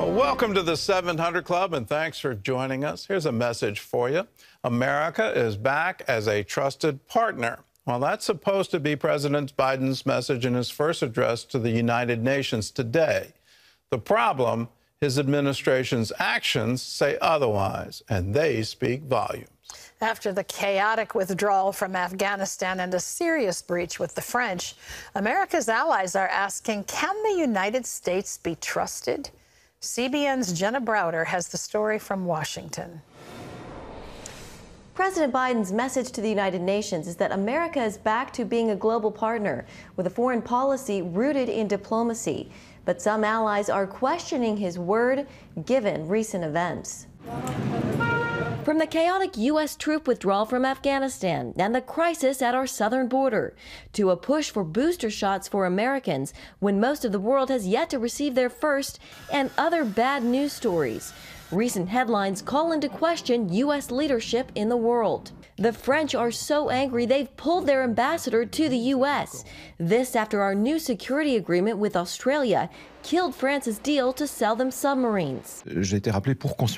Well, welcome to the 700 Club, and thanks for joining us. Here's a message for you. America is back as a trusted partner. Well, that's supposed to be President Biden's message in his first address to the United Nations today. The problem, his administration's actions say otherwise, and they speak volumes. After the chaotic withdrawal from Afghanistan and a serious breach with the French, America's allies are asking, can the United States be trusted? CBN's Jenna Browder has the story from Washington. President Biden's message to the United Nations is that America is back to being a global partner with a foreign policy rooted in diplomacy. But some allies are questioning his word, given recent events. From the chaotic U.S. troop withdrawal from Afghanistan and the crisis at our southern border, to a push for booster shots for Americans when most of the world has yet to receive their first, and other bad news stories. Recent headlines call into question U.S. leadership in the world. The French are so angry they've pulled their ambassador to the U.S. This after our new security agreement with Australia killed France's deal to sell them submarines.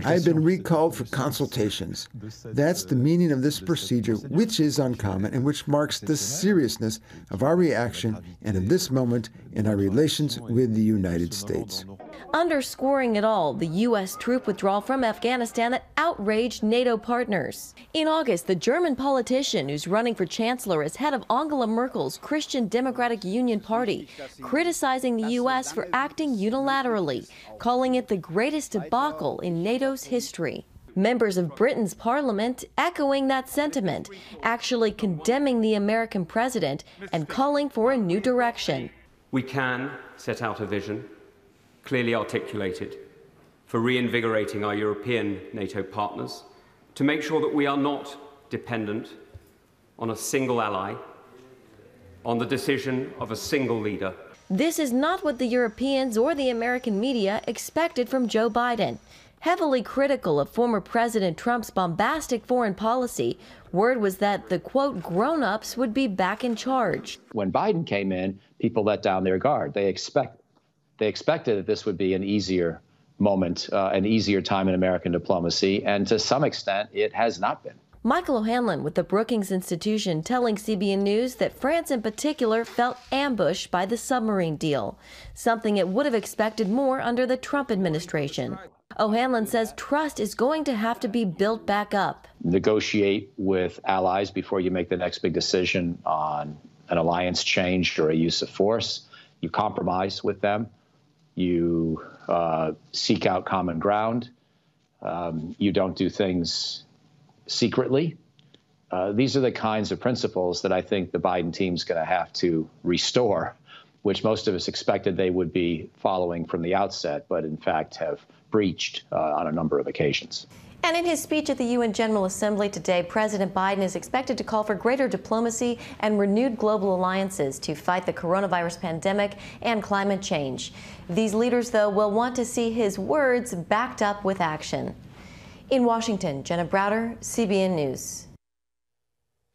I've been recalled for consultations. That's the meaning of this procedure, which is uncommon and which marks the seriousness of our reaction and of this moment in our relations with the United States. Underscoring it all, the U.S. troop withdrawal from Afghanistan that outraged NATO partners. In August, the German politician who's running for chancellor as head of Angela Merkel's Christian Democratic Union Party, criticizing the U.S. for acting unilaterally, calling it the greatest debacle in NATO's history. Members of Britain's parliament echoing that sentiment, actually condemning the American president and calling for a new direction. We can set out a vision, clearly articulated, for reinvigorating our European NATO partners, to make sure that we are not dependent on a single ally, on the decision of a single leader. This is not what the Europeans or the American media expected from Joe Biden. Heavily critical of former President Trump's bombastic foreign policy, word was that the, quote, grown-ups would be back in charge. When Biden came in, people let down their guard. They expected that this would be an easier moment, an easier time in American diplomacy, and to some extent, it has not been. Michael O'Hanlon with the Brookings Institution telling CBN News that France in particular felt ambushed by the submarine deal, something it would have expected more under the Trump administration. O'Hanlon says trust is going to have to be built back up. Negotiate with allies before you make the next big decision on an alliance change or a use of force. You compromise with them. You seek out common ground. You don't do things secretly. These are the kinds of principles that I think the Biden team's going to have to restore, which most of us expected they would be following from the outset, but in fact have breached on a number of occasions. And in his speech at the UN General Assembly today, President Biden is expected to call for greater diplomacy and renewed global alliances to fight the coronavirus pandemic and climate change. These leaders, though, will want to see his words backed up with action. In Washington, Jenna Browder, CBN News.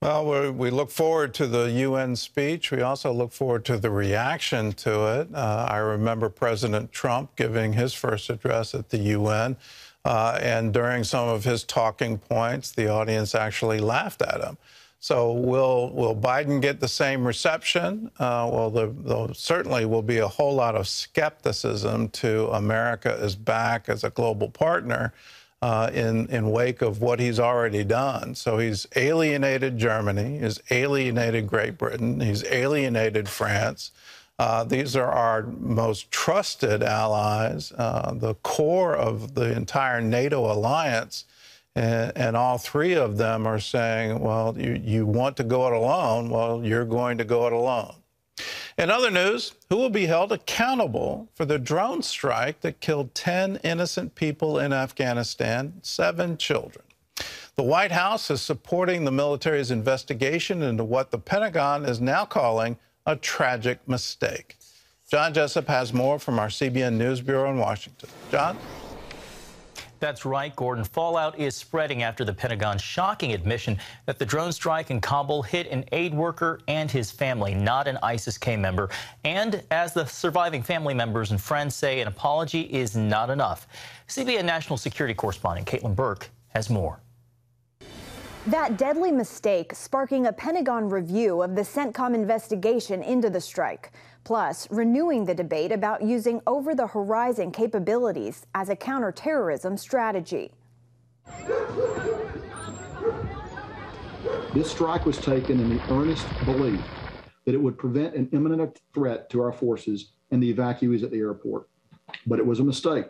Well, we look forward to the UN speech. We also look forward to the reaction to it. I remember President Trump giving his first address at the UN. And during some of his talking points, the audience actually laughed at him. So will Biden get the same reception? Well, there certainly will be a whole lot of skepticism to America is back as a global partner in wake of what he's already done. So he's alienated Germany, he's alienated Great Britain, he's alienated France. These are our most trusted allies, the core of the entire NATO alliance, and all three of them are saying, well, you want to go it alone, well, you're going to go it alone. In other news, who will be held accountable for the drone strike that killed 10 innocent people in Afghanistan, 7 children? The White House is supporting the military's investigation into what the Pentagon is now calling a tragic mistake. John Jessup has more from our CBN News Bureau in Washington. John? That's right, Gordon. Fallout is spreading after the Pentagon's shocking admission that the drone strike in Kabul hit an aid worker and his family, not an ISIS-K member. And as the surviving family members and friends say, an apology is not enough. CBN national security correspondent Caitlin Burke has more. That deadly mistake sparking a Pentagon review of the CENTCOM investigation into the strike, plus renewing the debate about using over-the-horizon capabilities as a counterterrorism strategy. This strike was taken in the earnest belief that it would prevent an imminent threat to our forces and the evacuees at the airport. But it was a mistake,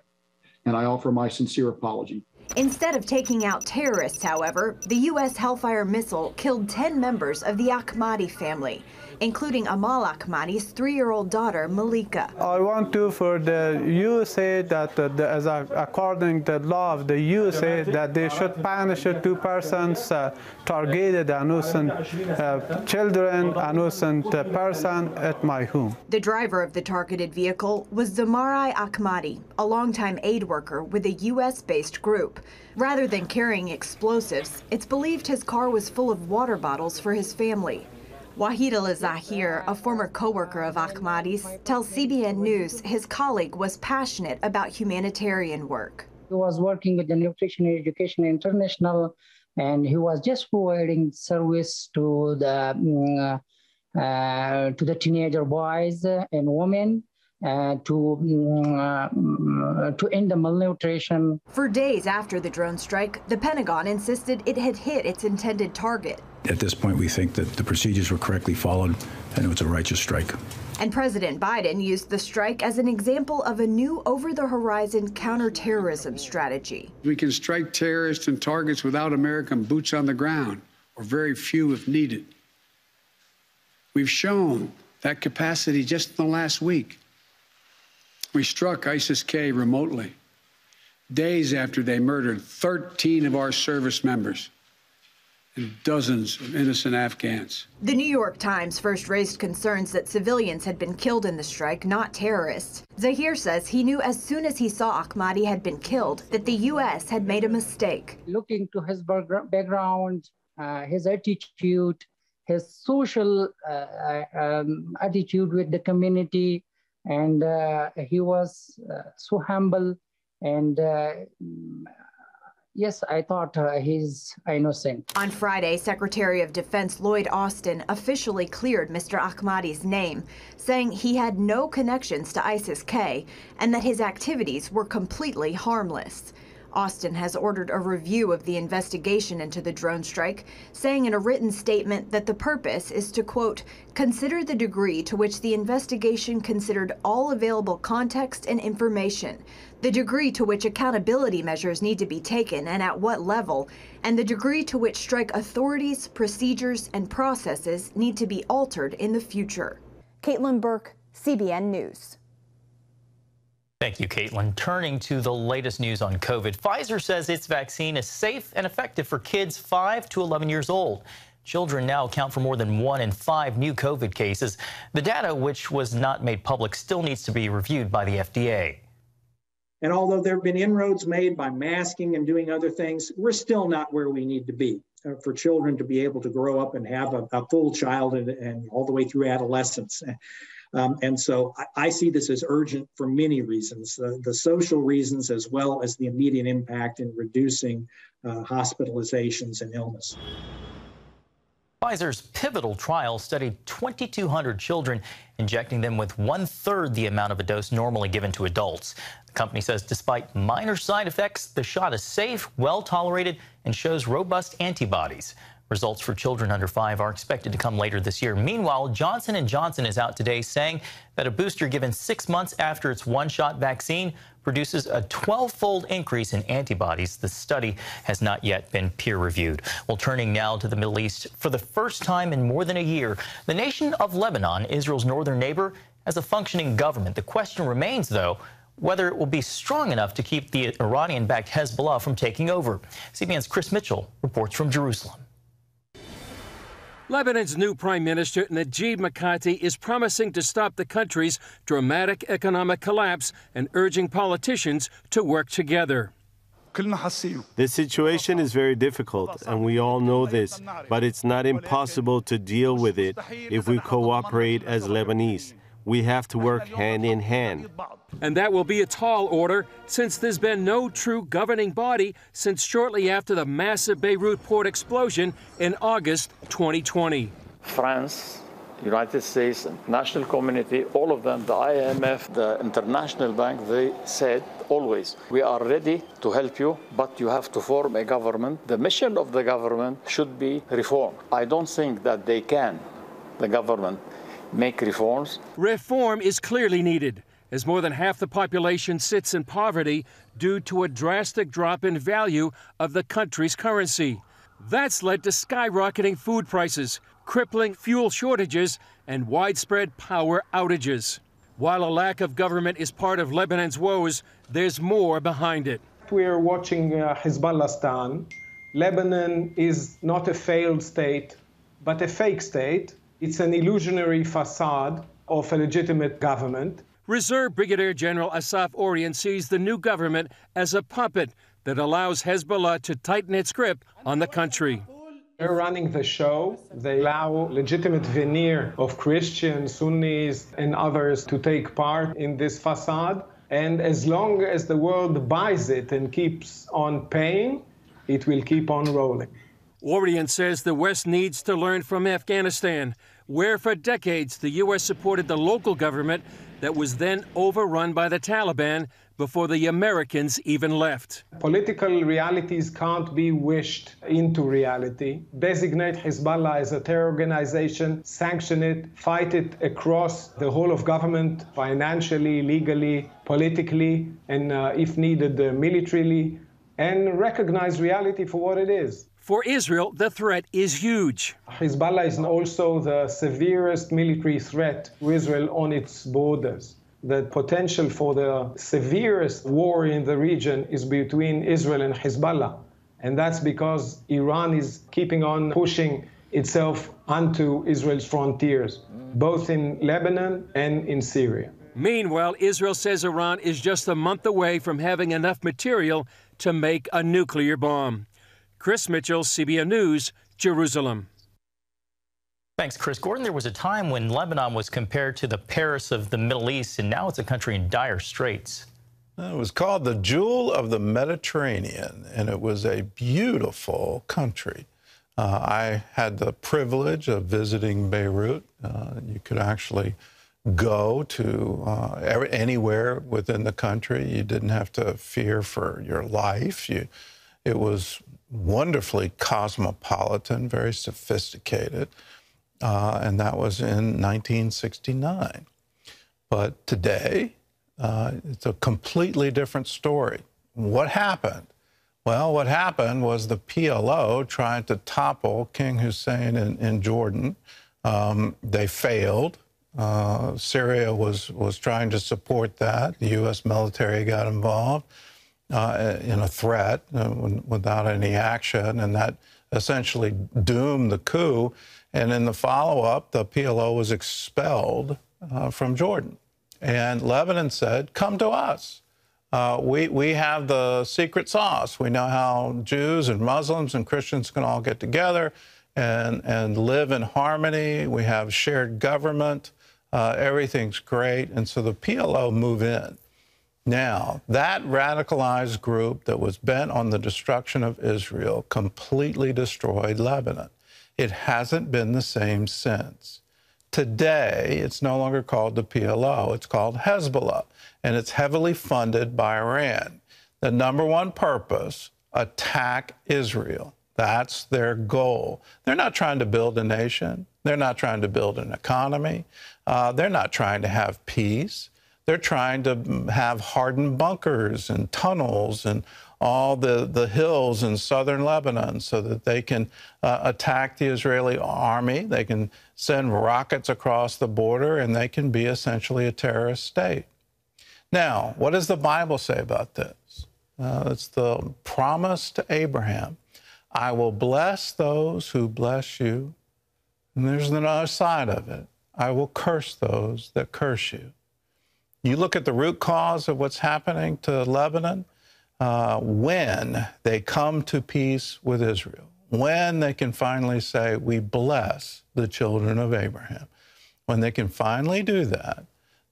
and I offer my sincere apology. Instead of taking out terrorists, however, the U.S. Hellfire missile killed 10 members of the Ahmadi family, including Amal Ahmadi's 3-year-old daughter, Malika. I want to for the USA that according to the law of the USA that they should punish 2 persons targeted innocent children, innocent person at my home. The driver of the targeted vehicle was Zamarai Ahmadi, a longtime aid worker with a U.S.-based group. Rather than carrying explosives, it's believed his car was full of water bottles for his family. Wahid al-Zahir, a former co-worker of Ahmadi's, tells CBN News his colleague was passionate about humanitarian work. He was working with the Nutrition Education International, and he was just providing service to the teenager boys and women. To end the malnutrition. For days after the drone strike, the Pentagon insisted it had hit its intended target. At this point, we think that the procedures were correctly followed and it was a righteous strike. And President Biden used the strike as an example of a new over-the-horizon counterterrorism strategy. We can strike terrorists and targets without American boots on the ground, or very few if needed. We've shown that capacity just in the last week. We struck ISIS-K remotely, days after they murdered 13 of our service members and dozens of innocent Afghans. The New York Times first raised concerns that civilians had been killed in the strike, not terrorists. Zahir says he knew as soon as he saw Ahmadi had been killed that the U.S. had made a mistake. Looking to his background, his attitude, his social attitude with the community, and he was so humble, and yes, I thought he's innocent. On Friday, Secretary of Defense Lloyd Austin officially cleared Mr. Ahmadi's name, saying he had no connections to ISIS-K and that his activities were completely harmless. Austin has ordered a review of the investigation into the drone strike, saying in a written statement that the purpose is to, quote, consider the degree to which the investigation considered all available context and information, the degree to which accountability measures need to be taken and at what level, and the degree to which strike authorities, procedures, and processes need to be altered in the future. Caitlin Burke, CBN News. Thank you, Caitlin. Turning to the latest news on COVID, Pfizer says its vaccine is safe and effective for kids 5 to 11 years old. Children now account for more than 1 in 5 new COVID cases. The data, which was not made public, still needs to be reviewed by the FDA. And although there have been inroads made by masking and doing other things, we're still not where we need to be for children to be able to grow up and have a full childhood and all the way through adolescence. And so I see this as urgent for many reasons, the social reasons as well as the immediate impact in reducing hospitalizations and illness. Pfizer's pivotal trial studied 2,200 children, injecting them with 1/3 the amount of a dose normally given to adults. The company says despite minor side effects, the shot is safe, well tolerated, and shows robust antibodies. Results for children under 5 are expected to come later this year. Meanwhile, Johnson & Johnson is out today saying that a booster given 6 months after its one-shot vaccine produces a 12-fold increase in antibodies. The study has not yet been peer-reviewed. Well, turning now to the Middle East. For the first time in more than a year, the nation of Lebanon, Israel's northern neighbor, has a functioning government. The question remains, though, whether it will be strong enough to keep the Iranian-backed Hezbollah from taking over. CBN's Chris Mitchell reports from Jerusalem. Lebanon's new Prime Minister Najib Mikati is promising to stop the country's dramatic economic collapse and urging politicians to work together. The situation is very difficult, and we all know this, but it's not impossible to deal with it if we cooperate as Lebanese. We have to work hand in hand. And that will be a tall order, since there's been no true governing body since shortly after the massive Beirut port explosion in August 2020. France, United States, international community, all of them, the IMF, the International Bank, they said always, we are ready to help you, but you have to form a government. The mission of the government should be reform. I don't think that they can, the government, make reforms. Reform is clearly needed, as more than half the population sits in poverty due to a drastic drop in value of the country's currency. That's led to skyrocketing food prices, crippling fuel shortages, and widespread power outages. While a lack of government is part of Lebanon's woes, there's more behind it. We are watching Hezbollah. Lebanon is not a failed state, but a fake state. It's an illusionary facade of a legitimate government. Reserve Brigadier General Asaf Orion sees the new government as a puppet that allows Hezbollah to tighten its grip on the country. They're running the show. They allow legitimate veneer of Christians, Sunnis, and others to take part in this facade. And as long as the world buys it and keeps on paying, it will keep on rolling. Orion says the West needs to learn from Afghanistan, where for decades the U.S. supported the local government that was then overrun by the Taliban before the Americans even left. Political realities can't be wished into reality. Designate Hezbollah as a terror organization, sanction it, fight it across the whole of government, financially, legally, politically, and if needed, militarily, and recognize reality for what it is. For Israel, the threat is huge. Hezbollah is also the severest military threat to Israel on its borders. The potential for the severest war in the region is between Israel and Hezbollah. And that's because Iran is keeping on pushing itself onto Israel's frontiers, both in Lebanon and in Syria. Meanwhile, Israel says Iran is just a month away from having enough material to make a nuclear bomb. Chris Mitchell, CBN News, Jerusalem. Thanks, Chris. Gordon, there was a time when Lebanon was compared to the Paris of the Middle East, and now it's a country in dire straits. It was called the Jewel of the Mediterranean, and it was a beautiful country. I had the privilege of visiting Beirut. You could actually go to anywhere within the country. You didn't have to fear for your life. It was wonderfully cosmopolitan, very sophisticated, and that was in 1969. But today, it's a completely different story. What happened? Well, what happened was the PLO tried to topple King Hussein in Jordan. They failed. Syria was trying to support that. The U.S. military got involved in a threat without any action, and that essentially doomed the coup. And in the follow-up, the PLO was expelled from Jordan. And Lebanon said, come to us. We have the secret sauce. We know how Jews and Muslims and Christians can all get together and live in harmony. We have shared government. Everything's great. And so the PLO move in. Now, that radicalized group that was bent on the destruction of Israel completely destroyed Lebanon. It hasn't been the same since. Today, it's no longer called the PLO. It's called Hezbollah, and it's heavily funded by Iran. The number one purpose, attack Israel. That's their goal. They're not trying to build a nation. They're not trying to build an economy. They're not trying to have peace. They're trying to have hardened bunkers and tunnels and all the hills in southern Lebanon so that they can attack the Israeli army. They can send rockets across the border, and they can be essentially a terrorist state. Now, what does the Bible say about this? It's the promise to Abraham. I will bless those who bless you. And there's another side of it. I will curse those that curse you. You look at the root cause of what's happening to Lebanon, when they come to peace with Israel, when they can finally say, we bless the children of Abraham, when they can finally do that,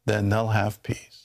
then they'll have peace.